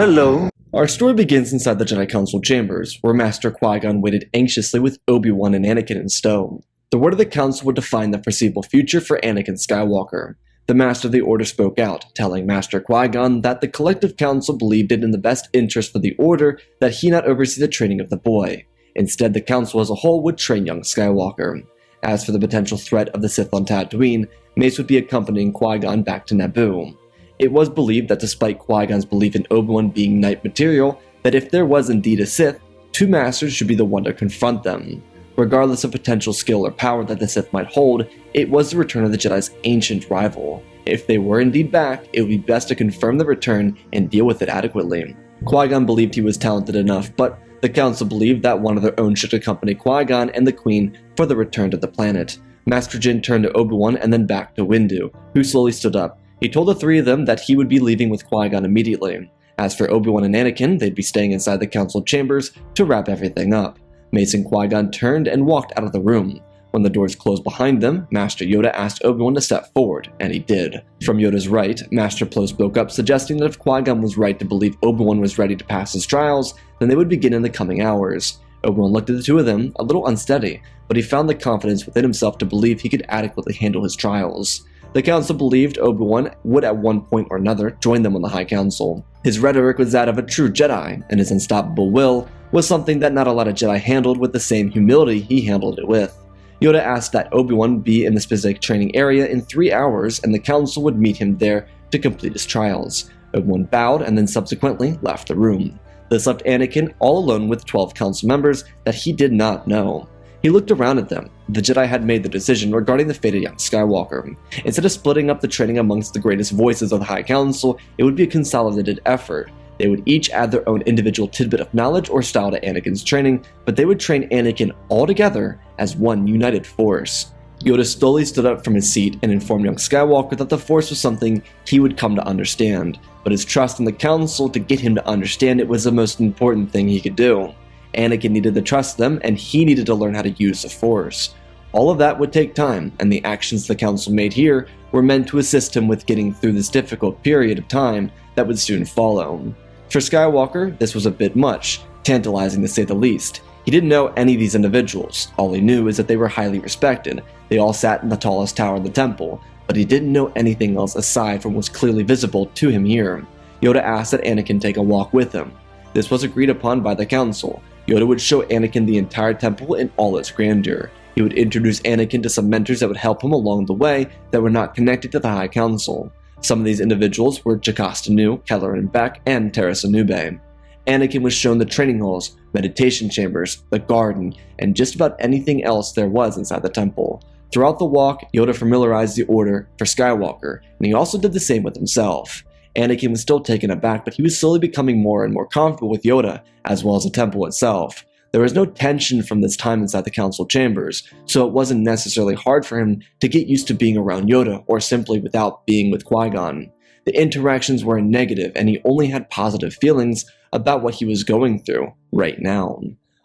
Hello. Our story begins inside the Jedi Council chambers, where Master Qui-Gon waited anxiously with Obi-Wan and Anakin in tow. The word of the Council would define the foreseeable future for Anakin Skywalker. The Master of the Order spoke out, telling Master Qui-Gon that the collective council believed it in the best interest for the Order that he not oversee the training of the boy. Instead, the Council as a whole would train young Skywalker. As for the potential threat of the Sith on Tatooine, Mace would be accompanying Qui-Gon back to Naboo. It was believed that despite Qui-Gon's belief in Obi-Wan being knight material, that if there was indeed a Sith, two masters should be the one to confront them. Regardless of potential skill or power that the Sith might hold, it was the return of the Jedi's ancient rival. If they were indeed back, it would be best to confirm the return and deal with it adequately. Qui-Gon believed he was talented enough, but the Council believed that one of their own should accompany Qui-Gon and the Queen for the return to the planet. Master Jin turned to Obi-Wan and then back to Windu, who slowly stood up. He told the three of them that he would be leaving with Qui-Gon immediately. As for Obi-Wan and Anakin, they'd be staying inside the Council chambers to wrap everything up. Mace and Qui-Gon turned and walked out of the room. When the doors closed behind them, Master Yoda asked Obi-Wan to step forward, and he did. From Yoda's right, Master Plo spoke up, suggesting that if Qui-Gon was right to believe Obi-Wan was ready to pass his trials, then they would begin in the coming hours. Obi-Wan looked at the two of them, a little unsteady, but he found the confidence within himself to believe he could adequately handle his trials. The Council believed Obi-Wan would at one point or another join them on the High Council. His rhetoric was that of a true Jedi, and his unstoppable will was something that not a lot of Jedi handled with the same humility he handled it with. Yoda asked that Obi-Wan be in the specific training area in 3 hours, and the Council would meet him there to complete his trials. Obi-Wan bowed and then subsequently left the room. This left Anakin all alone with 12 Council members that he did not know. He looked around at them. The Jedi had made the decision regarding the fate of young Skywalker. Instead of splitting up the training amongst the greatest voices of the High Council, it would be a consolidated effort. They would each add their own individual tidbit of knowledge or style to Anakin's training, but they would train Anakin all together as one united force. Yoda slowly stood up from his seat and informed young Skywalker that the Force was something he would come to understand, but his trust in the Council to get him to understand it was the most important thing he could do. Anakin needed to trust them, and he needed to learn how to use the Force. All of that would take time, and the actions the Council made here were meant to assist him with getting through this difficult period of time that would soon follow. For Skywalker, this was a bit much, tantalizing to say the least. He didn't know any of these individuals. All he knew is that they were highly respected. They all sat in the tallest tower in the temple, but he didn't know anything else aside from what was clearly visible to him here. Yoda asked that Anakin take a walk with him. This was agreed upon by the Council. Yoda would show Anakin the entire temple in all its grandeur. He would introduce Anakin to some mentors that would help him along the way that were not connected to the High Council. Some of these individuals were Jocasta Nu, Kelleran Beck, and Terrace Anube. Anakin was shown the training halls, meditation chambers, the garden, and just about anything else there was inside the temple. Throughout the walk, Yoda familiarized the Order for Skywalker, and he also did the same with himself. Anakin was still taken aback, but he was slowly becoming more and more comfortable with Yoda, as well as the temple itself. There was no tension from this time inside the Council chambers, so it wasn't necessarily hard for him to get used to being around Yoda, or simply without being with Qui-Gon. The interactions were negative, and he only had positive feelings about what he was going through right now.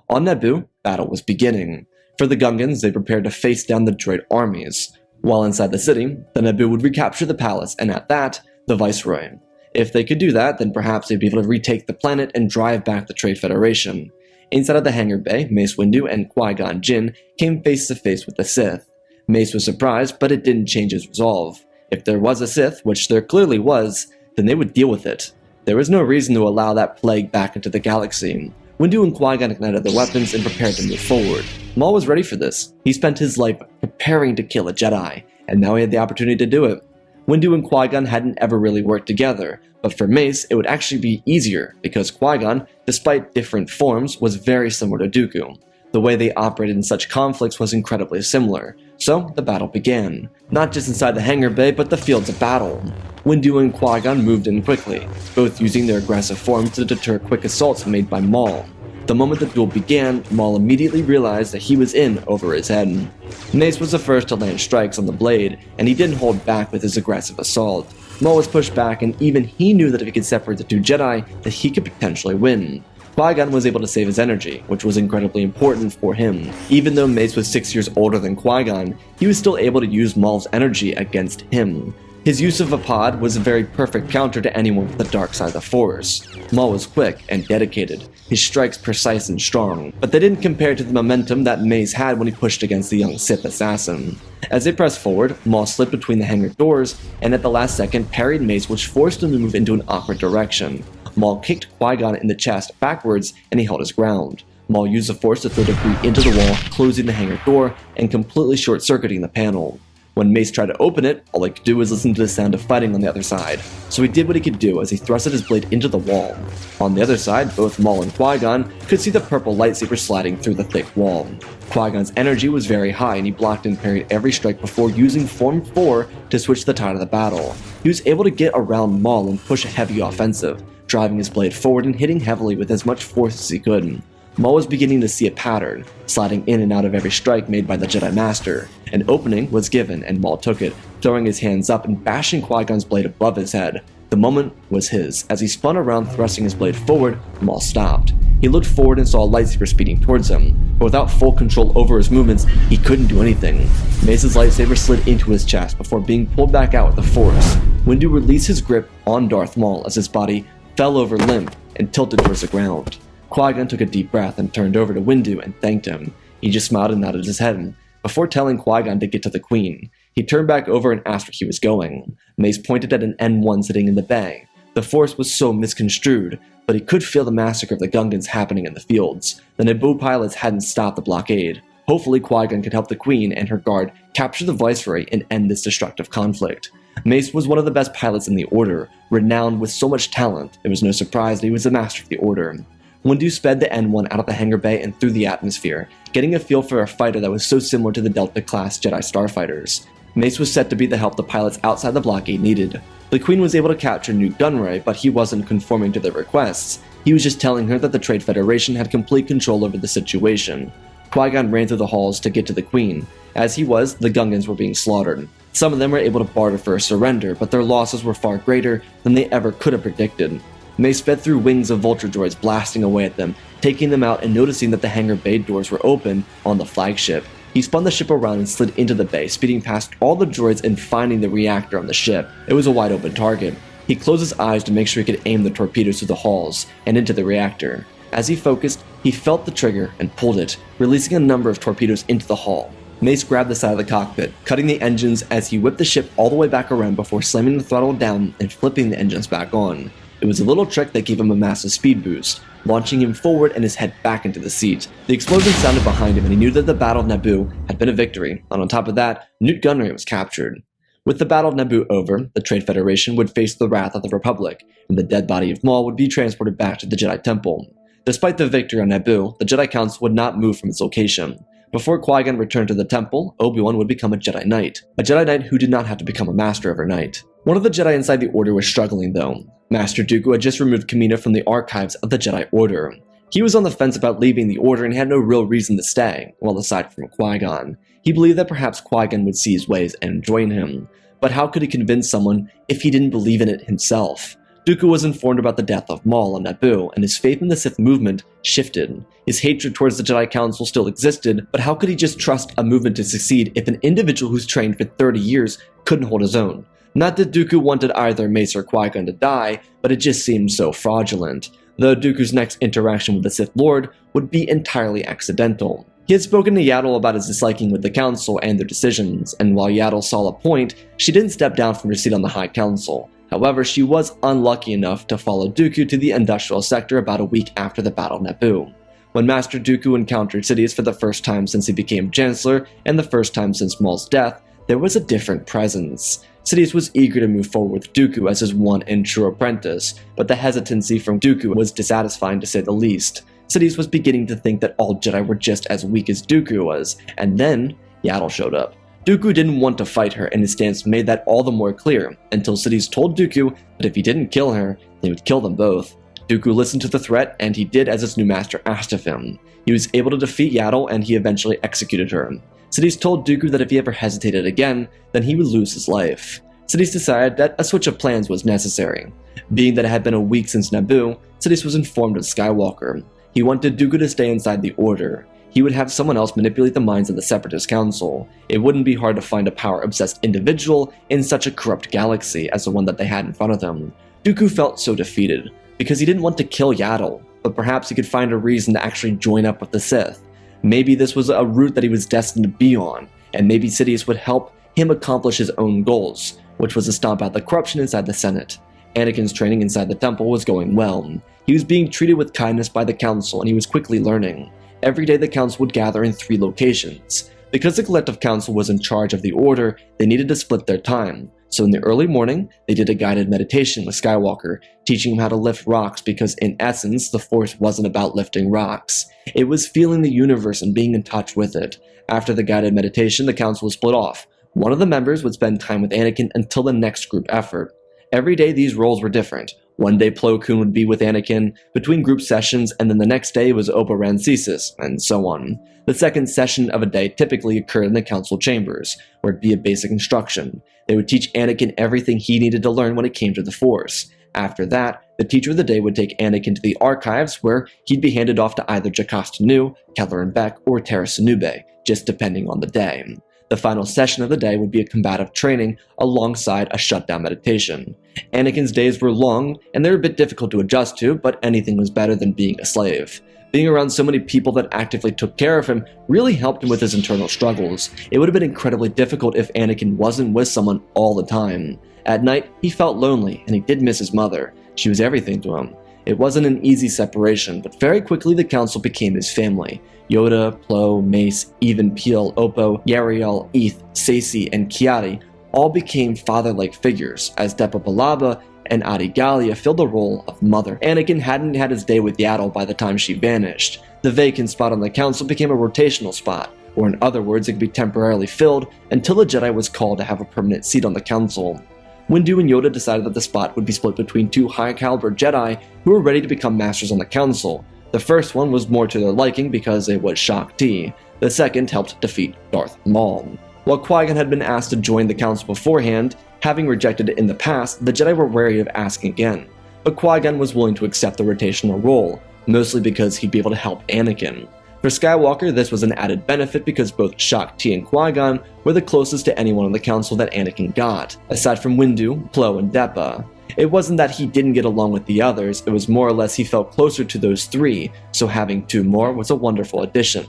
On Naboo, battle was beginning. For the Gungans, they prepared to face down the droid armies. While inside the city, the Naboo would recapture the palace, and at that, the Viceroy. If they could do that, then perhaps they'd be able to retake the planet and drive back the Trade Federation. Inside of the hangar bay, Mace Windu and Qui-Gon Jinn came face to face with the Sith. Mace was surprised, but it didn't change his resolve. If there was a Sith, which there clearly was, then they would deal with it. There was no reason to allow that plague back into the galaxy. Windu and Qui-Gon ignited their weapons and prepared to move forward. Maul was ready for this. He spent his life preparing to kill a Jedi, and now he had the opportunity to do it. Windu and Qui-Gon hadn't ever really worked together, but for Mace, it would actually be easier because Qui-Gon, despite different forms, was very similar to Dooku. The way they operated in such conflicts was incredibly similar, so the battle began. Not just inside the hangar bay, but the fields of battle. Windu and Qui-Gon moved in quickly, both using their aggressive forms to deter quick assaults made by Maul. The moment the duel began, Maul immediately realized that he was in over his head. Mace was the first to land strikes on the blade, and he didn't hold back with his aggressive assault. Maul was pushed back, and even he knew that if he could separate the two Jedi, that he could potentially win. Qui-Gon was able to save his energy, which was incredibly important for him. Even though Mace was 6 years older than Qui-Gon, he was still able to use Maul's energy against him. His use of a pod was a very perfect counter to anyone with the dark side of the Force. Maul was quick and dedicated, his strikes precise and strong, but they didn't compare to the momentum that Mace had when he pushed against the young Sith assassin. As they pressed forward, Maul slipped between the hangar doors, and at the last second parried Mace, which forced him to move into an awkward direction. Maul kicked Qui-Gon in the chest backwards, and he held his ground. Maul used the Force to throw debris into the wall, closing the hangar door, and completely short-circuiting the panel. When Mace tried to open it, all he could do was listen to the sound of fighting on the other side, so he did what he could do as he thrusted his blade into the wall. On the other side, both Maul and Qui-Gon could see the purple lightsaber sliding through the thick wall. Qui-Gon's energy was very high, and he blocked and parried every strike before using Form 4 to switch the tide of the battle. He was able to get around Maul and push a heavy offensive, driving his blade forward and hitting heavily with as much force as he could. Maul was beginning to see a pattern, sliding in and out of every strike made by the Jedi Master. An opening was given, and Maul took it, throwing his hands up and bashing Qui-Gon's blade above his head. The moment was his. As he spun around, thrusting his blade forward, Maul stopped. He looked forward and saw a lightsaber speeding towards him, but without full control over his movements, he couldn't do anything. Mace's lightsaber slid into his chest before being pulled back out with the Force. Windu released his grip on Darth Maul as his body fell over limp and tilted towards the ground. Qui-Gon took a deep breath and turned over to Windu and thanked him. He just smiled and nodded his head. Before telling Qui-Gon to get to the Queen, he turned back over and asked where he was going. Mace pointed at an N1 sitting in the bay. The Force was so misconstrued, but he could feel the massacre of the Gungans happening in the fields. The Naboo pilots hadn't stopped the blockade. Hopefully Qui-Gon could help the Queen and her guard capture the Viceroy and end this destructive conflict. Mace was one of the best pilots in the Order, renowned with so much talent. It was no surprise that he was the master of the Order. Windu sped the N1 out of the hangar bay and through the atmosphere, getting a feel for a fighter that was so similar to the Delta-class Jedi starfighters. Mace was set to be the help the pilots outside the blockade needed. The Queen was able to capture Newt Gunray, but he wasn't conforming to their requests. He was just telling her that the Trade Federation had complete control over the situation. Qui-Gon ran through the halls to get to the Queen. As he was, the Gungans were being slaughtered. Some of them were able to barter for a surrender, but their losses were far greater than they ever could have predicted. Mace sped through wings of vulture droids blasting away at them, taking them out and noticing that the hangar bay doors were open on the flagship. He spun the ship around and slid into the bay, speeding past all the droids and finding the reactor on the ship. It was a wide open target. He closed his eyes to make sure he could aim the torpedoes through the halls and into the reactor. As he focused, he felt the trigger and pulled it, releasing a number of torpedoes into the hull. Mace grabbed the side of the cockpit, cutting the engines as he whipped the ship all the way back around before slamming the throttle down and flipping the engines back on. It was a little trick that gave him a massive speed boost, launching him forward and his head back into the seat. The explosion sounded behind him and he knew that the Battle of Naboo had been a victory, and on top of that, Newt Gunray was captured. With the Battle of Naboo over, the Trade Federation would face the wrath of the Republic, and the dead body of Maul would be transported back to the Jedi Temple. Despite the victory on Naboo, the Jedi Council would not move from its location. Before Qui-Gon returned to the temple, Obi-Wan would become a Jedi Knight who did not have to become a Master overnight. One of the Jedi inside the Order was struggling though. Master Dooku had just removed Kamina from the archives of the Jedi Order. He was on the fence about leaving the Order and had no real reason to stay, well aside from Qui-Gon. He believed that perhaps Qui-Gon would see his ways and join him. But how could he convince someone if he didn't believe in it himself? Dooku was informed about the death of Maul on Naboo, and his faith in the Sith movement shifted. His hatred towards the Jedi Council still existed, but how could he just trust a movement to succeed if an individual who's trained for 30 years couldn't hold his own? Not that Dooku wanted either Mace or Qui-Gon to die, but it just seemed so fraudulent. Though Dooku's next interaction with the Sith Lord would be entirely accidental. He had spoken to Yaddle about his disliking with the Council and their decisions, and while Yaddle saw a point, she didn't step down from her seat on the High Council. However, she was unlucky enough to follow Dooku to the industrial sector about a week after the Battle of Naboo. When Master Dooku encountered Sidious for the first time since he became Chancellor, and the first time since Maul's death, there was a different presence. Sidious was eager to move forward with Dooku as his one and true apprentice, but the hesitancy from Dooku was dissatisfying to say the least. Sidious was beginning to think that all Jedi were just as weak as Dooku was, and then Yaddle showed up. Dooku didn't want to fight her, and his stance made that all the more clear, until Sidious told Dooku that if he didn't kill her, they would kill them both. Dooku listened to the threat, and he did as his new master asked of him. He was able to defeat Yaddle, and he eventually executed her. Sidious told Dooku that if he ever hesitated again, then he would lose his life. Sidious decided that a switch of plans was necessary. Being that it had been a week since Naboo, Sidious was informed of Skywalker. He wanted Dooku to stay inside the Order. he would have someone else manipulate the minds of the Separatist Council. It wouldn't be hard to find a power-obsessed individual in such a corrupt galaxy as the one that they had in front of them. Dooku felt so defeated, because he didn't want to kill Yaddle, but perhaps he could find a reason to actually join up with the Sith. Maybe this was a route that he was destined to be on, and maybe Sidious would help him accomplish his own goals, which was to stomp out the corruption inside the Senate. Anakin's training inside the temple was going well. He was being treated with kindness by the Council, and he was quickly learning. Every day the Council would gather in 3 locations. Because the Collective Council was in charge of the Order, they needed to split their time. So in the early morning, they did a guided meditation with Skywalker, teaching him how to lift rocks because in essence, the Force wasn't about lifting rocks. It was feeling the universe and being in touch with it. After the guided meditation, the Council was split off. One of the members would spend time with Anakin until the next group effort. Every day these roles were different. One day Plo Koon would be with Anakin between group sessions, and then the next day was Opa Rancisis, and so on. The second session of a day typically occurred in the Council chambers, where it'd be a basic instruction. They would teach Anakin everything he needed to learn when it came to the Force. After that, the teacher of the day would take Anakin to the archives, where he'd be handed off to either Jocasta Nu, Kelleran Beck, or Tera Sinube, just depending on the day. The final session of the day would be a combative training alongside a shutdown meditation. Anakin's days were long, and they were a bit difficult to adjust to, but anything was better than being a slave. Being around so many people that actively took care of him really helped him with his internal struggles. It would have been incredibly difficult if Anakin wasn't with someone all the time. At night, he felt lonely, and he did miss his mother. She was everything to him. It wasn't an easy separation, but very quickly the Council became his family. Yoda, Plo, Mace, even Peel, Oppo, Yariel, Eth, Saci, and Kiadi all became father-like figures, as Depa Billaba and Adi Gallia filled the role of mother. Anakin hadn't had his day with Yaddle by the time she vanished. The vacant spot on the Council became a rotational spot, or in other words, it could be temporarily filled until a Jedi was called to have a permanent seat on the Council. Windu and Yoda decided that the spot would be split between 2 high-caliber Jedi who were ready to become masters on the Council. The first one was more to their liking because it was Shaak Ti. The second helped defeat Darth Maul. While Qui-Gon had been asked to join the Council beforehand, having rejected it in the past, the Jedi were wary of asking again. But Qui-Gon was willing to accept the rotational role, mostly because he'd be able to help Anakin. For Skywalker, this was an added benefit because both Shaak Ti and Qui-Gon were the closest to anyone on the Council that Anakin got, aside from Windu, Plo, and Depa. It wasn't that he didn't get along with the others, it was more or less he felt closer to those 3, so having 2 more was a wonderful addition.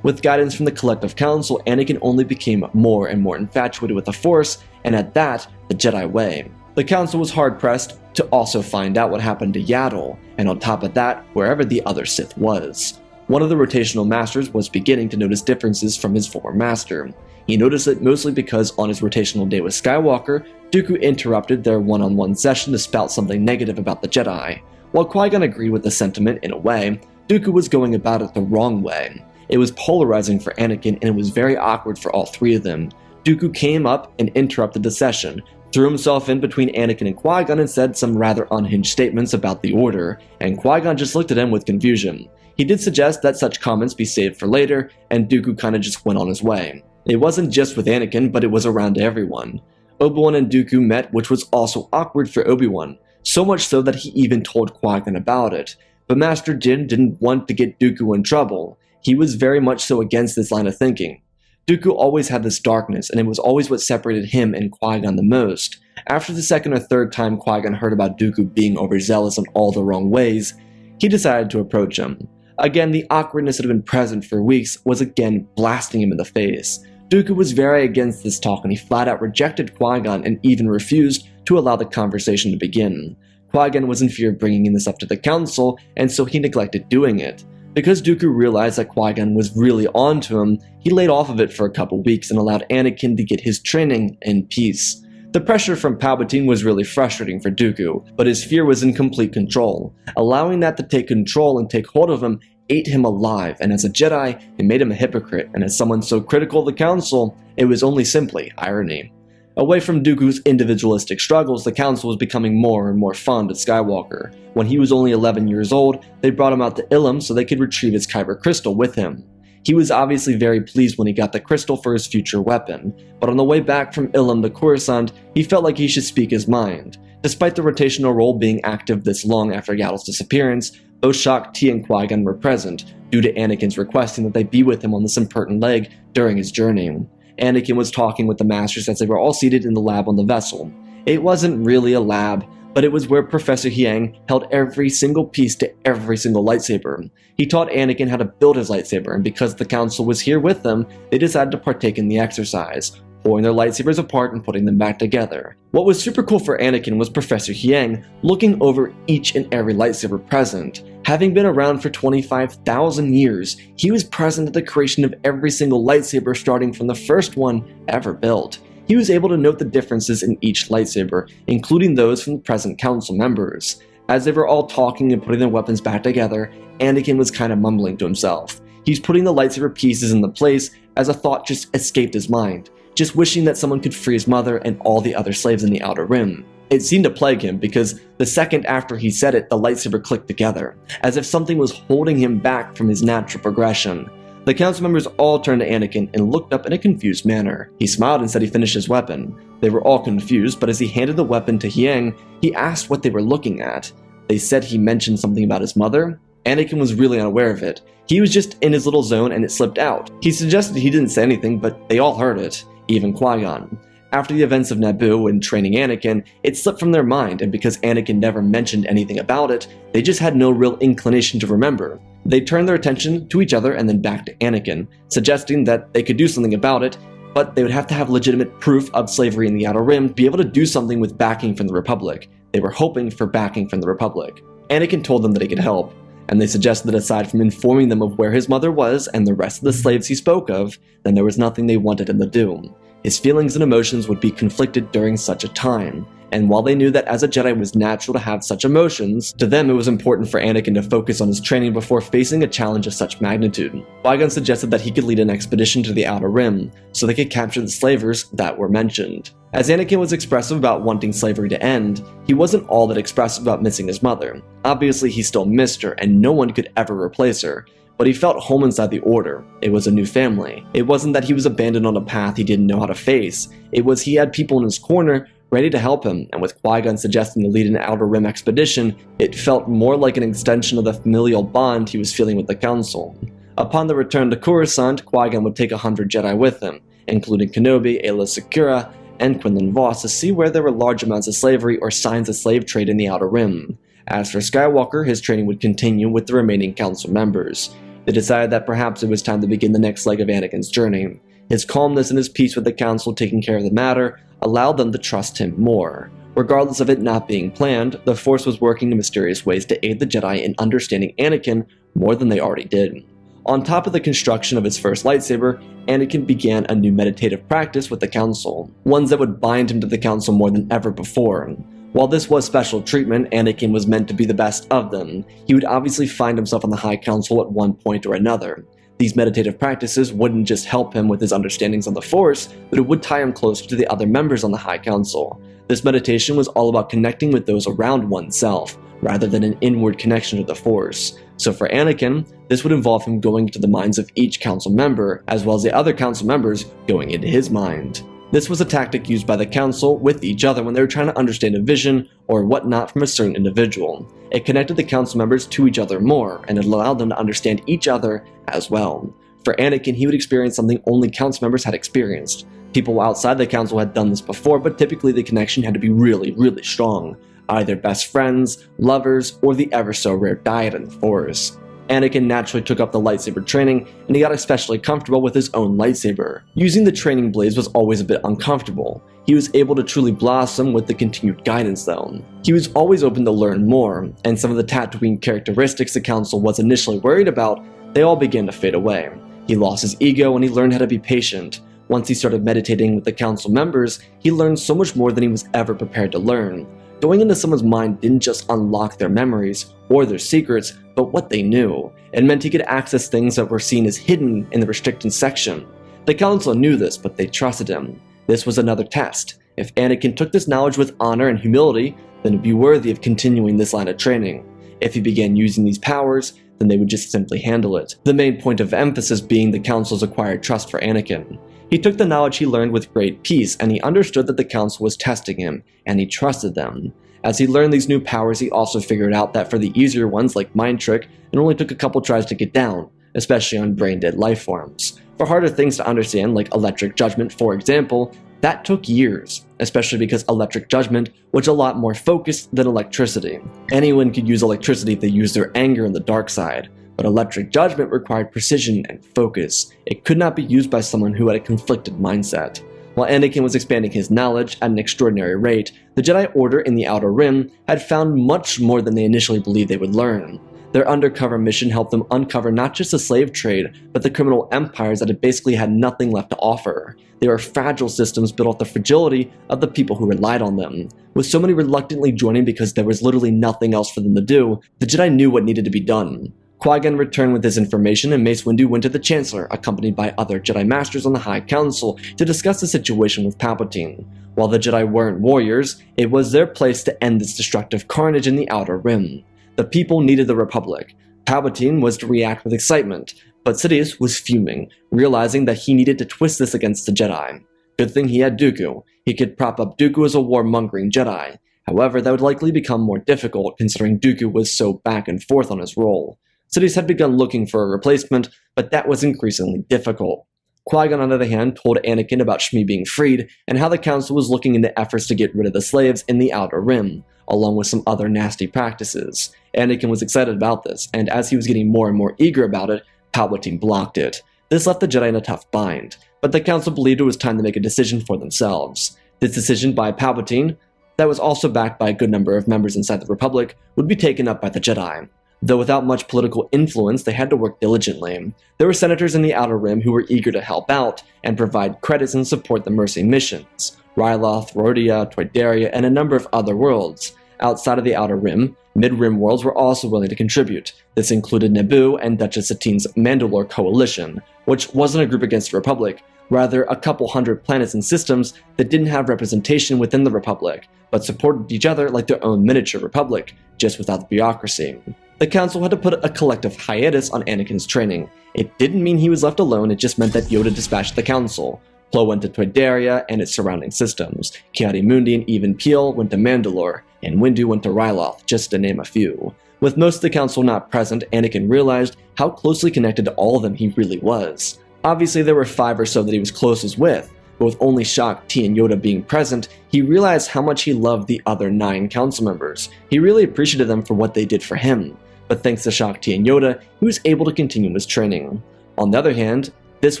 With guidance from the Collective Council, Anakin only became more and more infatuated with the Force, and at that, the Jedi way. The Council was hard-pressed to also find out what happened to Yaddle, and on top of that, wherever the other Sith was. One of the rotational masters was beginning to notice differences from his former master. He noticed it mostly because on his rotational day with Skywalker, Dooku interrupted their one-on-one session to spout something negative about the Jedi. While Qui-Gon agreed with the sentiment in a way, Dooku was going about it the wrong way. It was polarizing for Anakin and it was very awkward for all 3 of them. Dooku came up and interrupted the session, threw himself in between Anakin and Qui-Gon and said some rather unhinged statements about the Order, and Qui-Gon just looked at him with confusion. He did suggest that such comments be saved for later, and Dooku kinda just went on his way. It wasn't just with Anakin, but it was around everyone. Obi-Wan and Dooku met, which was also awkward for Obi-Wan, so much so that he even told Qui-Gon about it. But Master Jin didn't want to get Dooku in trouble. He was very much so against this line of thinking. Dooku always had this darkness, and it was always what separated him and Qui-Gon the most. After the second or third time Qui-Gon heard about Dooku being overzealous in all the wrong ways, he decided to approach him. Again, the awkwardness that had been present for weeks was again blasting him in the face. Dooku was very against this talk and he flat out rejected Qui-Gon and even refused to allow the conversation to begin. Qui-Gon was in fear of bringing this up to the Council, and so he neglected doing it. Because Dooku realized that Qui-Gon was really on to him, he laid off of it for a couple weeks and allowed Anakin to get his training in peace. The pressure from Palpatine was really frustrating for Dooku, but his fear was in complete control. Allowing that to take control and take hold of him ate him alive, and as a Jedi, it made him a hypocrite, and as someone so critical of the Council, it was only simply irony. Away from Dooku's individualistic struggles, the Council was becoming more and more fond of Skywalker. When he was only 11 years old, they brought him out to Ilum so they could retrieve his Kyber crystal with him. He was obviously very pleased when he got the crystal for his future weapon, but on the way back from Ilum to Coruscant, he felt like he should speak his mind. Despite the rotational role being active this long after Yaddle's disappearance, both Shaak Ti and Qui-Gon were present, due to Anakin's requesting that they be with him on this impertinent leg during his journey. Anakin was talking with the Masters as they were all seated in the lab on the vessel. It wasn't really a lab, but it was where Professor Huyang held every single piece to every single lightsaber. He taught Anakin how to build his lightsaber, and because the Council was here with them, they decided to partake in the exercise, pulling their lightsabers apart and putting them back together. What was super cool for Anakin was Professor Huyang looking over each and every lightsaber present. Having been around for 25,000 years, he was present at the creation of every single lightsaber starting from the first one ever built. He was able to note the differences in each lightsaber, including those from the present council members. As they were all talking and putting their weapons back together, Anakin was kind of mumbling to himself. He's putting the lightsaber pieces into place as a thought just escaped his mind, just wishing that someone could free his mother and all the other slaves in the Outer Rim. It seemed to plague him because the second after he said it, the lightsaber clicked together, as if something was holding him back from his natural progression. The council members all turned to Anakin and looked up in a confused manner. He smiled and said he finished his weapon. They were all confused, but as he handed the weapon to Huyang, he asked what they were looking at. They said he mentioned something about his mother. Anakin was really unaware of it. He was just in his little zone and it slipped out. He suggested he didn't say anything, but they all heard it, even Qui-Gon. After the events of Naboo and training Anakin, it slipped from their mind, and because Anakin never mentioned anything about it, they just had no real inclination to remember. They turned their attention to each other and then back to Anakin, suggesting that they could do something about it, but they would have to have legitimate proof of slavery in the Outer Rim to be able to do something with backing from the Republic. They were hoping for backing from the Republic. Anakin told them that he could help, and they suggested that aside from informing them of where his mother was and the rest of the slaves he spoke of, then there was nothing they wanted him to do. His feelings and emotions would be conflicted during such a time, and while they knew that as a Jedi it was natural to have such emotions, to them it was important for Anakin to focus on his training before facing a challenge of such magnitude. Qui-Gon suggested that he could lead an expedition to the Outer Rim, so they could capture the slavers that were mentioned. As Anakin was expressive about wanting slavery to end, he wasn't all that expressive about missing his mother. Obviously he still missed her, and no one could ever replace her. But he felt home inside the Order. It was a new family. It wasn't that he was abandoned on a path he didn't know how to face. It was he had people in his corner ready to help him, and with Qui-Gon suggesting to lead an Outer Rim expedition, it felt more like an extension of the familial bond he was feeling with the Council. Upon the return to Coruscant, Qui-Gon would take 100 Jedi with him, including Kenobi, Aayla Secura, and Quinlan Vos, to see where there were large amounts of slavery or signs of slave trade in the Outer Rim. As for Skywalker, his training would continue with the remaining Council members. They decided that perhaps it was time to begin the next leg of Anakin's journey. His calmness and his peace with the Council taking care of the matter allowed them to trust him more. Regardless of it not being planned, the Force was working in mysterious ways to aid the Jedi in understanding Anakin more than they already did. On top of the construction of his first lightsaber, Anakin began a new meditative practice with the Council, ones that would bind him to the Council more than ever before. While this was special treatment, Anakin was meant to be the best of them. He would obviously find himself on the High Council at one point or another. These meditative practices wouldn't just help him with his understandings on the Force, but it would tie him closer to the other members on the High Council. This meditation was all about connecting with those around oneself, rather than an inward connection to the Force. So for Anakin, this would involve him going into the minds of each Council member, as well as the other Council members going into his mind. This was a tactic used by the Council with each other when they were trying to understand a vision or whatnot from a certain individual. It connected the Council members to each other more, and it allowed them to understand each other as well. For Anakin, he would experience something only Council members had experienced. People outside the Council had done this before, but typically the connection had to be really strong. Either best friends, lovers, or the ever so rare dyad in the Force. Anakin naturally took up the lightsaber training, and he got especially comfortable with his own lightsaber. Using the training blades was always a bit uncomfortable. He was able to truly blossom with the continued guidance though. He was always open to learn more, and some of the Tatooine characteristics the Council was initially worried about, they all began to fade away. He lost his ego and he learned how to be patient. Once he started meditating with the Council members, he learned so much more than he was ever prepared to learn. Going into someone's mind didn't just unlock their memories or their secrets, but what they knew. It meant he could access things that were seen as hidden in the restricted section. The Council knew this, but they trusted him. This was another test. If Anakin took this knowledge with honor and humility, then he'd be worthy of continuing this line of training. If he began using these powers, then they would just simply handle it. The main point of emphasis being the Council's acquired trust for Anakin. He took the knowledge he learned with great peace, and he understood that the Council was testing him, and he trusted them. As he learned these new powers, he also figured out that for the easier ones like Mind Trick, it only took a couple tries to get down, especially on brain-dead life forms. For harder things to understand, like Electric Judgment for example, that took years, especially because Electric Judgment was a lot more focused than electricity. Anyone could use electricity if they used their anger on the dark side, but Electric Judgment required precision and focus. It could not be used by someone who had a conflicted mindset. While Anakin was expanding his knowledge at an extraordinary rate, the Jedi Order in the Outer Rim had found much more than they initially believed they would learn. Their undercover mission helped them uncover not just the slave trade, but the criminal empires that had basically had nothing left to offer. They were fragile systems built off the fragility of the people who relied on them. With so many reluctantly joining because there was literally nothing else for them to do, the Jedi knew what needed to be done. Qui-Gon returned with this information, and Mace Windu went to the Chancellor, accompanied by other Jedi Masters on the High Council, to discuss the situation with Palpatine. While the Jedi weren't warriors, it was their place to end this destructive carnage in the Outer Rim. The people needed the Republic. Palpatine was to react with excitement, but Sidious was fuming, realizing that he needed to twist this against the Jedi. Good thing he had Dooku. He could prop up Dooku as a warmongering Jedi. However, that would likely become more difficult considering Dooku was so back and forth on his role. Sidious had begun looking for a replacement, but that was increasingly difficult. Qui-Gon, on the other hand, told Anakin about Shmi being freed and how the Council was looking into efforts to get rid of the slaves in the Outer Rim, along with some other nasty practices. Anakin was excited about this, and as he was getting more and more eager about it, Palpatine blocked it. This left the Jedi in a tough bind, but the Council believed it was time to make a decision for themselves. This decision by Palpatine, that was also backed by a good number of members inside the Republic, would be taken up by the Jedi. Though without much political influence, they had to work diligently. There were senators in the Outer Rim who were eager to help out and provide credits and support the Mercy missions. Ryloth, Rhodia, Toydaria, and a number of other worlds. Outside of the Outer Rim, Mid-Rim worlds were also willing to contribute. This included Naboo and Duchess Satine's Mandalore Coalition, which wasn't a group against the Republic, rather a couple hundred planets and systems that didn't have representation within the Republic, but supported each other like their own miniature Republic, just without the bureaucracy. The Council had to put a collective hiatus on Anakin's training. It didn't mean he was left alone, it just meant that Yoda dispatched the Council. Plo went to Toydaria and its surrounding systems. Ki-Adi-Mundi and Even Piel went to Mandalore, and Windu went to Ryloth, just to name a few. With most of the Council not present, Anakin realized how closely connected to all of them he really was. Obviously, there were 5 or so that he was closest with, but with only Shaak Ti and Yoda being present, he realized how much he loved the other 9 Council members. He really appreciated them for what they did for him. But thanks to Shaak Ti and Yoda, he was able to continue his training. On the other hand, this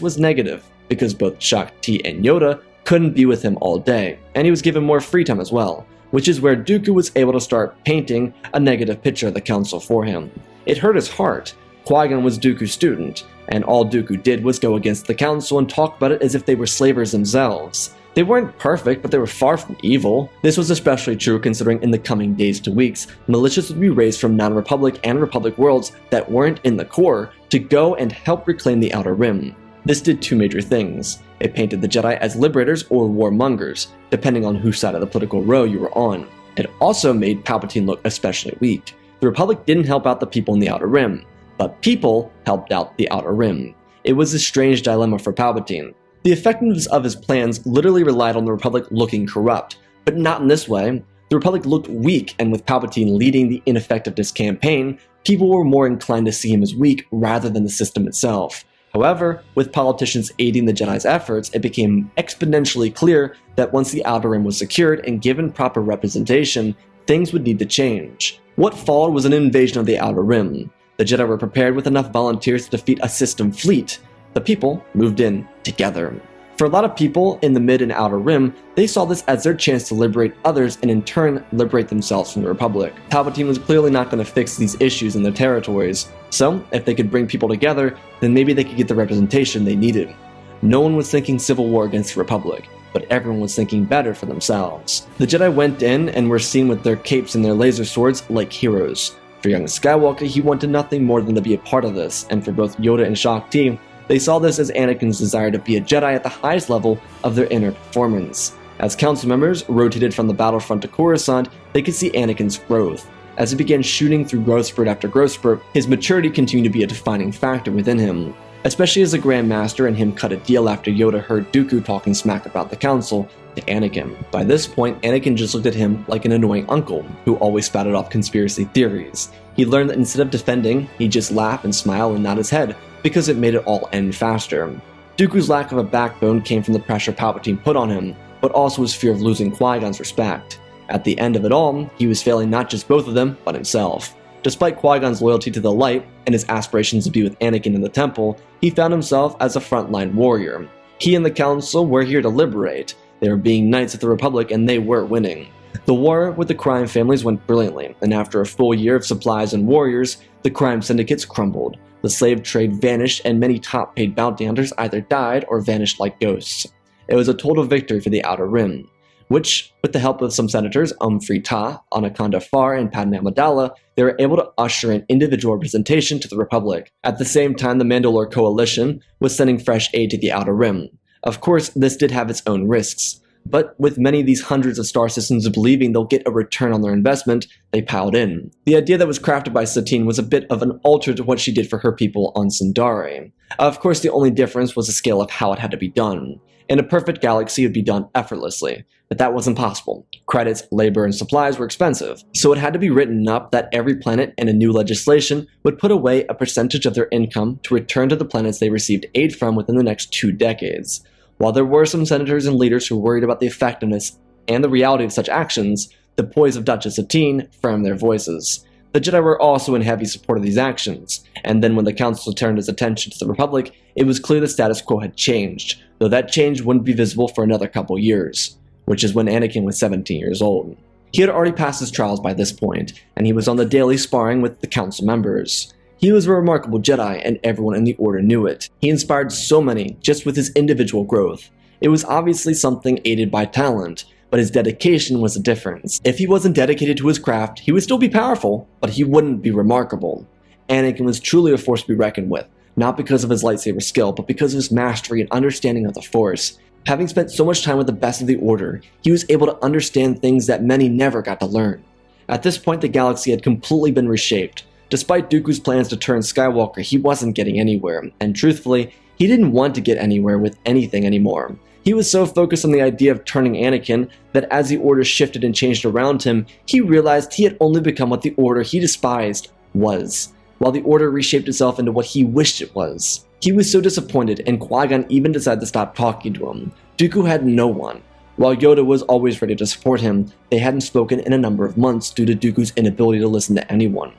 was negative, because both Shaak Ti and Yoda couldn't be with him all day, and he was given more free time as well, which is where Dooku was able to start painting a negative picture of the Council for him. It hurt his heart. Qui-Gon was Dooku's student, and all Dooku did was go against the Council and talk about it as if they were slavers themselves. They weren't perfect, but they were far from evil. This was especially true considering in the coming days to weeks, militias would be raised from non-Republic and Republic worlds that weren't in the core to go and help reclaim the Outer Rim. This did 2 major things. It painted the Jedi as liberators or warmongers, depending on whose side of the political row you were on. It also made Palpatine look especially weak. The Republic didn't help out the people in the Outer Rim, but people helped out the Outer Rim. It was a strange dilemma for Palpatine. The effectiveness of his plans literally relied on the Republic looking corrupt, but not in this way. The Republic looked weak, and with Palpatine leading the ineffectiveness campaign, people were more inclined to see him as weak rather than the system itself. However, with politicians aiding the Jedi's efforts, it became exponentially clear that once the Outer Rim was secured and given proper representation, things would need to change. What followed was an invasion of the Outer Rim. The Jedi were prepared with enough volunteers to defeat a system fleet. The people moved in together. For a lot of people in the Mid and Outer Rim, they saw this as their chance to liberate others and in turn liberate themselves from the Republic. Palpatine was clearly not going to fix these issues in their territories, so if they could bring people together, then maybe they could get the representation they needed. No one was thinking civil war against the Republic, but everyone was thinking better for themselves. The Jedi went in and were seen with their capes and their laser swords like heroes. For young Skywalker, he wanted nothing more than to be a part of this, and for both Yoda and Shaak Ti, they saw this as Anakin's desire to be a Jedi at the highest level of their inner performance. As Council members rotated from the battlefront to Coruscant, they could see Anakin's growth. As he began shooting through growth spurt after growth spurt, his maturity continued to be a defining factor within him, especially as a Grand Master and him cut a deal after Yoda heard Dooku talking smack about the Council to Anakin. By this point, Anakin just looked at him like an annoying uncle who always spouted off conspiracy theories. He learned that instead of defending, he'd just laugh and smile and nod his head because it made it all end faster. Dooku's lack of a backbone came from the pressure Palpatine put on him, but also his fear of losing Qui-Gon's respect. At the end of it all, he was failing not just both of them, but himself. Despite Qui-Gon's loyalty to the light and his aspirations to be with Anakin in the temple, he found himself as a frontline warrior. He and the Council were here to liberate. They were being knights of the Republic and they were winning. The war with the crime families went brilliantly, and after a full year of supplies and warriors, the crime syndicates crumbled. The slave trade vanished and many top-paid bounty hunters either died or vanished like ghosts. It was a total victory for the Outer Rim, which, with the help of some senators, Ta, Anakin Far, and Padme Amidala, they were able to usher in individual representation to the Republic. At the same time, the Mandalore Coalition was sending fresh aid to the Outer Rim. Of course, this did have its own risks, but with many of these hundreds of star systems believing they'll get a return on their investment, they piled in. The idea that was crafted by Satine was a bit of an alter to what she did for her people on Sundari. Of course, the only difference was the scale of how it had to be done. In a perfect galaxy, it would be done effortlessly, but that wasn't possible. Credits, labor, and supplies were expensive, so it had to be written up that every planet and a new legislation would put away a percentage of their income to return to the planets they received aid from within the next 2 decades. While there were some senators and leaders who worried about the effectiveness and the reality of such actions, the poise of Duchess Satine firmed their voices. The Jedi were also in heavy support of these actions, and then when the Council turned its attention to the Republic, it was clear the status quo had changed, though that change wouldn't be visible for another couple years, which is when Anakin was 17 years old. He had already passed his trials by this point, and he was on the daily sparring with the Council members. He was a remarkable Jedi, and everyone in the Order knew it. He inspired so many just with his individual growth. It was obviously something aided by talent, but his dedication was the difference. If he wasn't dedicated to his craft, he would still be powerful, but he wouldn't be remarkable. Anakin was truly a force to be reckoned with, not because of his lightsaber skill, but because of his mastery and understanding of the Force. Having spent so much time with the best of the Order, he was able to understand things that many never got to learn. At this point, the galaxy had completely been reshaped. Despite Dooku's plans to turn Skywalker, he wasn't getting anywhere, and truthfully, he didn't want to get anywhere with anything anymore. He was so focused on the idea of turning Anakin that as the Order shifted and changed around him, he realized he had only become what the Order he despised was, while the Order reshaped itself into what he wished it was. He was so disappointed, and Qui-Gon even decided to stop talking to him. Dooku had no one. While Yoda was always ready to support him, they hadn't spoken in a number of months due to Dooku's inability to listen to anyone.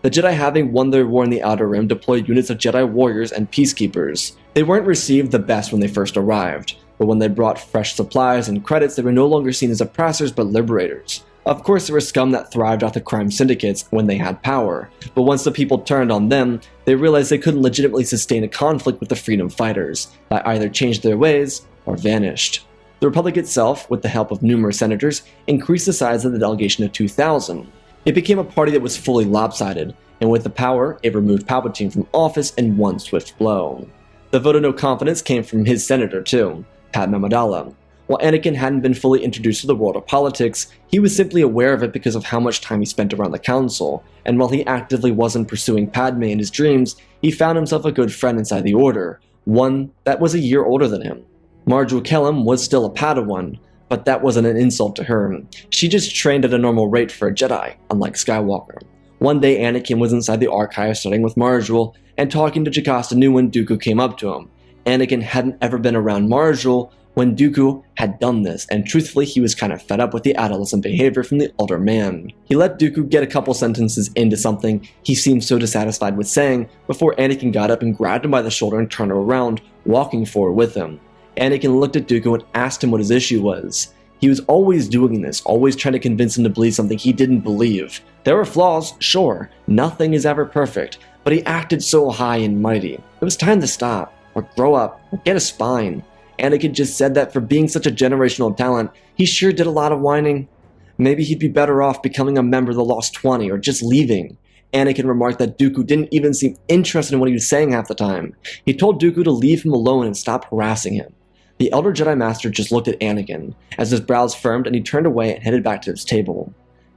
The Jedi, having won their war in the Outer Rim, deployed units of Jedi warriors and peacekeepers. They weren't received the best when they first arrived, but when they brought fresh supplies and credits, they were no longer seen as oppressors but liberators. Of course, there were scum that thrived off the crime syndicates when they had power, but once the people turned on them, they realized they couldn't legitimately sustain a conflict with the freedom fighters, that either changed their ways or vanished. The Republic itself, with the help of numerous senators, increased the size of the delegation to 2,000. It became a party that was fully lopsided, and with the power, it removed Palpatine from office in one swift blow. The vote of no confidence came from his senator too, Padme Amidala. While Anakin hadn't been fully introduced to the world of politics, he was simply aware of it because of how much time he spent around the Council, and while he actively wasn't pursuing Padme in his dreams, he found himself a good friend inside the Order, one that was a year older than him. Marjorie Kellum was still a Padawan, but that wasn't an insult to her. She just trained at a normal rate for a Jedi, unlike Skywalker. One day Anakin was inside the archive studying with Marjorie and talking to Jocasta Nu when Dooku came up to him. Anakin hadn't ever been around Marjorie when Dooku had done this, and truthfully he was kind of fed up with the adolescent behavior from the older man. He let Dooku get a couple sentences into something he seemed so dissatisfied with saying before Anakin got up and grabbed him by the shoulder and turned him around, walking forward with him. Anakin looked at Dooku and asked him what his issue was. He was always doing this, always trying to convince him to believe something he didn't believe. There were flaws, sure, nothing is ever perfect, but he acted so high and mighty. It was time to stop, or grow up, or get a spine. Anakin just said that for being such a generational talent, he sure did a lot of whining. Maybe he'd be better off becoming a member of the Lost 20, or just leaving. Anakin remarked that Dooku didn't even seem interested in what he was saying half the time. He told Dooku to leave him alone and stop harassing him. The Elder Jedi Master just looked at Anakin, as his brows firmed and he turned away and headed back to his table.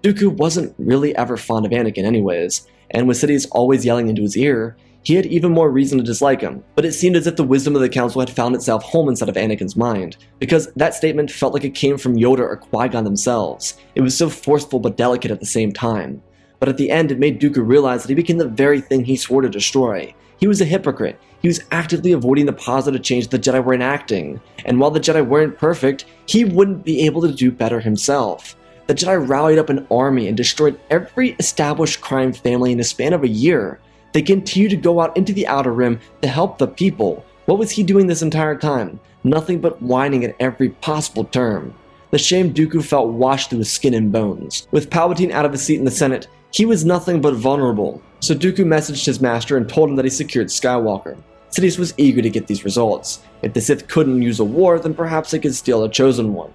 Dooku wasn't really ever fond of Anakin anyways, and with Sidious always yelling into his ear, he had even more reason to dislike him. But it seemed as if the wisdom of the Council had found itself home inside of Anakin's mind, because that statement felt like it came from Yoda or Qui-Gon themselves. It was so forceful but delicate at the same time. But at the end, it made Dooku realize that he became the very thing he swore to destroy. He was a hypocrite. He was actively avoiding the positive change the Jedi were enacting. And while the Jedi weren't perfect, he wouldn't be able to do better himself. The Jedi rallied up an army and destroyed every established crime family in the span of a year. They continued to go out into the Outer Rim to help the people. What was he doing this entire time? Nothing but whining at every possible turn. The shame Dooku felt washed through his skin and bones. With Palpatine out of his seat in the Senate, he was nothing but vulnerable. So Dooku messaged his master and told him that he secured Skywalker. Sidious was eager to get these results. If the Sith couldn't use a war, then perhaps they could steal a chosen one.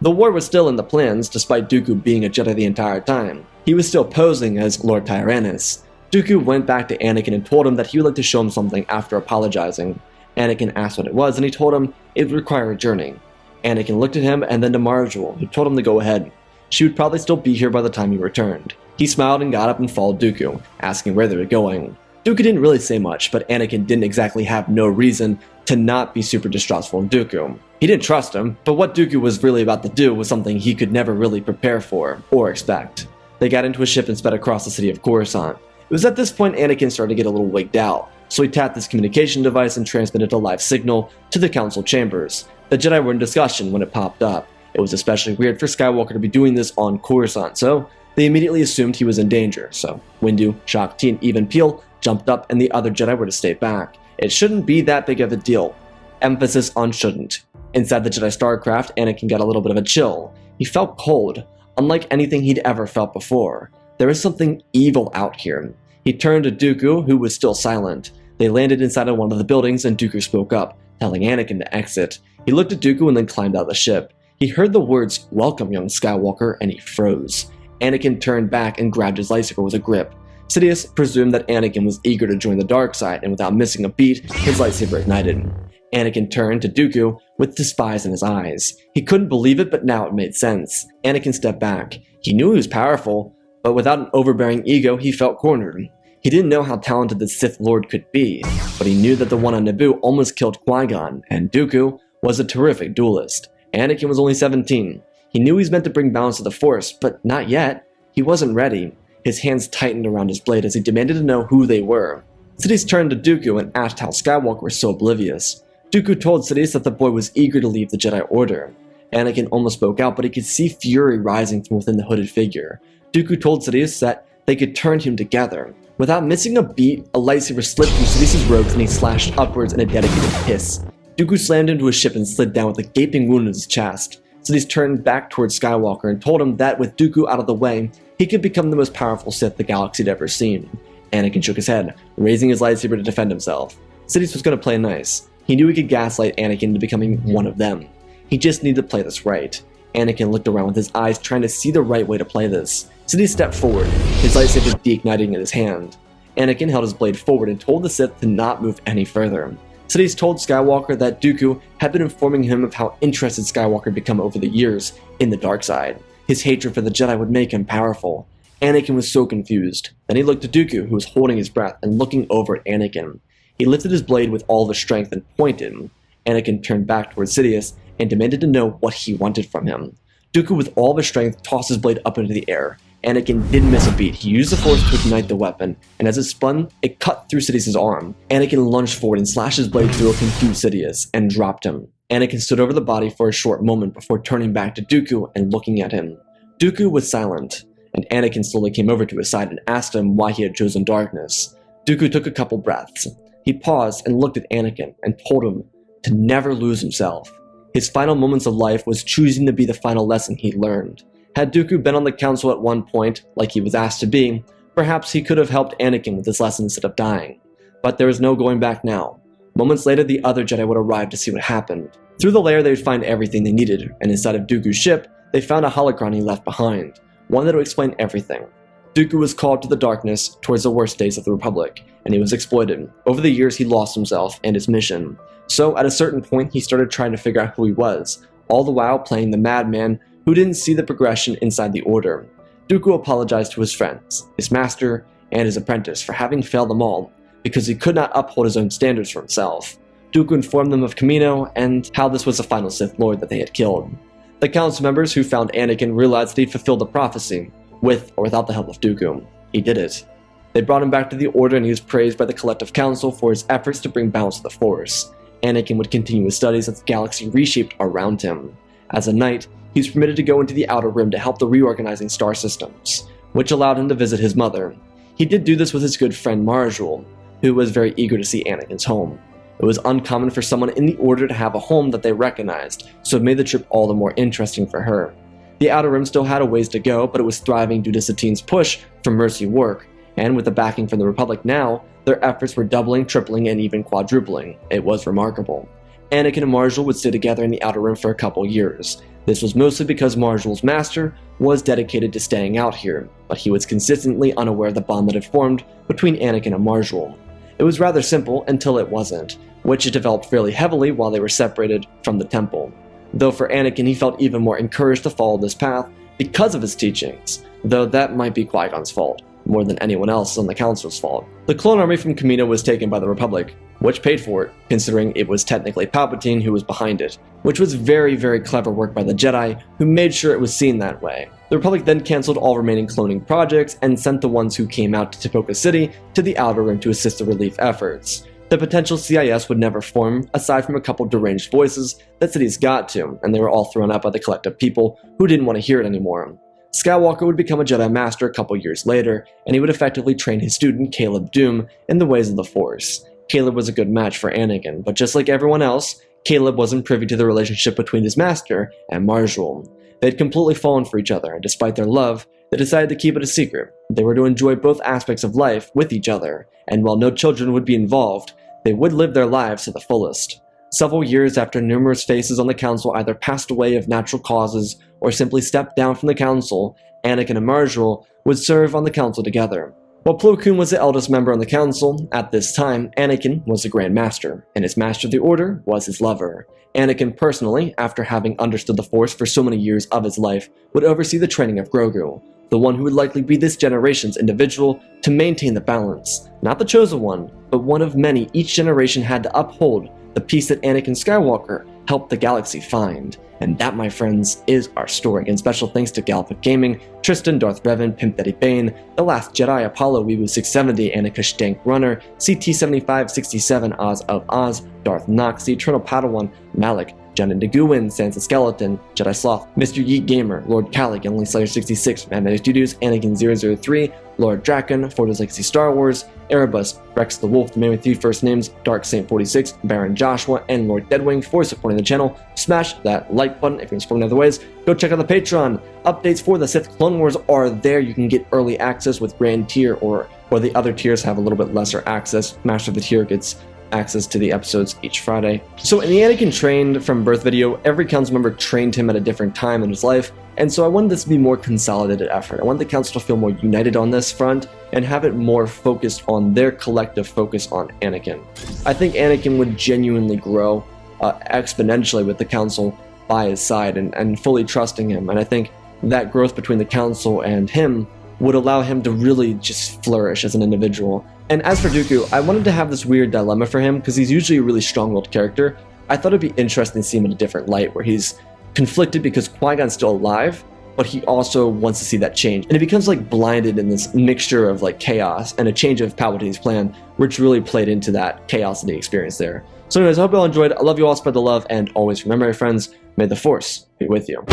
The war was still in the plans, despite Dooku being a Jedi the entire time. He was still posing as Lord Tyrannus. Dooku went back to Anakin and told him that he would like to show him something after apologizing. Anakin asked what it was, and he told him it would require a journey. Anakin looked at him and then to Marjool, who told him to go ahead. She would probably still be here by the time he returned. He smiled and got up and followed Dooku, asking where they were going. Dooku didn't really say much, but Anakin didn't exactly have no reason to not be super distrustful of Dooku. He didn't trust him, but what Dooku was really about to do was something he could never really prepare for or expect. They got into a ship and sped across the city of Coruscant. It was at this point Anakin started to get a little wigged out, so he tapped his communication device and transmitted a live signal to the council chambers. The Jedi were in discussion when it popped up. It was especially weird for Skywalker to be doing this on Coruscant, so they immediately assumed he was in danger. So Windu, Shaak Ti, and even Peel jumped up and the other Jedi were to stay back. It shouldn't be that big of a deal. Emphasis on shouldn't. Inside the Jedi Starcraft, Anakin got a little bit of a chill. He felt cold, unlike anything he'd ever felt before. There is something evil out here. He turned to Dooku, who was still silent. They landed inside of one of the buildings and Dooku spoke up, telling Anakin to exit. He looked at Dooku and then climbed out of the ship. He heard the words, "Welcome, young Skywalker," and he froze. Anakin turned back and grabbed his lightsaber with a grip. Sidious presumed that Anakin was eager to join the dark side, and without missing a beat, his lightsaber ignited. Anakin turned to Dooku with despise in his eyes. He couldn't believe it, but now it made sense. Anakin stepped back. He knew he was powerful, but without an overbearing ego, he felt cornered. He didn't know how talented the Sith Lord could be, but he knew that the one on Naboo almost killed Qui-Gon, and Dooku was a terrific duelist. Anakin was only 17. He knew he was meant to bring balance to the Force, but not yet. He wasn't ready. His hands tightened around his blade as he demanded to know who they were. Sidious turned to Dooku and asked how Skywalker was so oblivious. Dooku told Sidious that the boy was eager to leave the Jedi Order. Anakin almost spoke out, but he could see fury rising from within the hooded figure. Dooku told Sidious that they could turn him together. Without missing a beat, a lightsaber slipped through Sidious's robes and he slashed upwards in a dedicated hiss. Dooku slammed into his ship and slid down with a gaping wound in his chest. Sidious turned back towards Skywalker and told him that with Dooku out of the way, he could become the most powerful Sith the galaxy had ever seen. Anakin shook his head, raising his lightsaber to defend himself. Sidious was going to play nice. He knew he could gaslight Anakin into becoming one of them. He just needed to play this right. Anakin looked around with his eyes trying to see the right way to play this. Sidious stepped forward, his lightsaber deigniting in his hand. Anakin held his blade forward and told the Sith to not move any further. Sidious told Skywalker that Dooku had been informing him of how interested Skywalker had become over the years in the dark side. His hatred for the Jedi would make him powerful. Anakin was so confused. Then he looked at Dooku, who was holding his breath and looking over at Anakin. He lifted his blade with all of his strength and pointed. Anakin turned back towards Sidious and demanded to know what he wanted from him. Dooku, with all of his strength, tossed his blade up into the air. Anakin didn't miss a beat. He used the Force to ignite the weapon, and as it spun, it cut through Sidious's arm. Anakin lunged forward and slashed his blade through a confused Sidious, and dropped him. Anakin stood over the body for a short moment before turning back to Dooku and looking at him. Dooku was silent, and Anakin slowly came over to his side and asked him why he had chosen darkness. Dooku took a couple breaths. He paused and looked at Anakin and told him to never lose himself. His final moments of life was choosing to be the final lesson he learned. Had Dooku been on the council at one point, like he was asked to be, perhaps he could have helped Anakin with this lesson instead of dying. But there was no going back now. Moments later, the other Jedi would arrive to see what happened. Through the lair, they would find everything they needed, and inside of Dooku's ship, they found a holocron he left behind, one that would explain everything. Dooku was called to the darkness towards the worst days of the Republic, and he was exploited. Over the years, he lost himself and his mission. So, at a certain point, he started trying to figure out who he was, all the while playing the madman who didn't see the progression inside the Order. Dooku apologized to his friends, his master, and his apprentice for having failed them all, because he could not uphold his own standards for himself. Dooku informed them of Kamino and how this was the final Sith Lord that they had killed. The council members who found Anakin realized that he fulfilled the prophecy, with or without the help of Dooku. He did it. They brought him back to the Order, and he was praised by the collective council for his efforts to bring balance to the Force. Anakin would continue his studies as the galaxy reshaped around him. As a knight, he was permitted to go into the Outer Rim to help the reorganizing star systems, which allowed him to visit his mother. He did do this with his good friend Marjol, who was very eager to see Anakin's home. It was uncommon for someone in the Order to have a home that they recognized, so it made the trip all the more interesting for her. The Outer Rim still had a ways to go, but it was thriving due to Satine's push for mercy work, and with the backing from the Republic now, their efforts were doubling, tripling, and even quadrupling. It was remarkable. Anakin and Marjol would stay together in the Outer Rim for a couple years. This was mostly because Marjol's master was dedicated to staying out here, but he was consistently unaware of the bond that had formed between Anakin and Marjol. It was rather simple until it wasn't, which it developed fairly heavily while they were separated from the temple. Though for Anakin, he felt even more encouraged to follow this path because of his teachings, though that might be Qui-Gon's fault, more than anyone else on the Council's fault. The clone army from Kamino was taken by the Republic, which paid for it, considering it was technically Palpatine who was behind it, which was very, very clever work by the Jedi, who made sure it was seen that way. The Republic then cancelled all remaining cloning projects and sent the ones who came out to Tipoca City to the Outer Rim to assist the relief efforts. The potential CIS would never form, aside from a couple deranged voices that Sidious got to, and they were all thrown out by the collective people who didn't want to hear it anymore. Skywalker would become a Jedi Master a couple years later, and he would effectively train his student Caleb Dume in the ways of the Force. Caleb was a good match for Anakin, but just like everyone else, Caleb wasn't privy to the relationship between his master and Marjol. They had completely fallen for each other, and despite their love, they decided to keep it a secret. They were to enjoy both aspects of life with each other, and while no children would be involved, they would live their lives to the fullest. Several years after numerous faces on the Council either passed away of natural causes or simply stepped down from the Council, Anakin and Marjol would serve on the Council together. While Plo Koon was the eldest member on the Council, at this time, Anakin was the Grand Master, and his Master of the Order was his lover. Anakin personally, after having understood the Force for so many years of his life, would oversee the training of Grogu, the one who would likely be this generation's individual to maintain the balance. Not the chosen one, but one of many each generation had to uphold, the peace that Anakin Skywalker helped the galaxy find. And that, my friends, is our story. And special thanks to Galactic Gaming, Tristan, Darth Revan, Pimp Daddy Bane, The Last Jedi, Apollo, Weebu 670, Annika Stank Runner, CT7567, Oz of Oz, Darth Nox, The Eternal Padawan, Malik, Janin Daguin, Sansa Skeleton, Jedi Sloth, Mr. Yeet Gamer, Lord Calic, Emily Slayer 66, Magnetic Studios, Anakin 003, Lord Draken, Fordo's Legacy Star Wars, Erebus, Rex the Wolf, the man with 3 first names, Dark Saint 46, Baron Joshua, and Lord Deadwing for supporting the channel. Smash that like button if you're supporting other ways. Go check out the Patreon. Updates for the Sith Clone Wars are there. You can get early access with Grand Tier, or the other tiers have a little bit lesser access. Master of the Tier gets access to the episodes each Friday. So in the Anakin Trained from Birth video, every council member trained him at a different time in his life, and so I wanted this to be more consolidated effort. I wanted the council to feel more united on this front and have it more focused on their collective focus on Anakin. I think Anakin would genuinely grow exponentially with the council by his side and fully trusting him, and I think that growth between the council and him would allow him to really just flourish as an individual. And as for Dooku, I wanted to have this weird dilemma for him because he's usually a really strong-willed character. I thought it'd be interesting to see him in a different light where he's conflicted because Qui-Gon's still alive, but he also wants to see that change. And he becomes like blinded in this mixture of like chaos and a change of Palpatine's plan, which really played into that chaos that he experienced there. So anyways, I hope you all enjoyed. I love you all, spread the love, and always remember, my friends, may the Force be with you.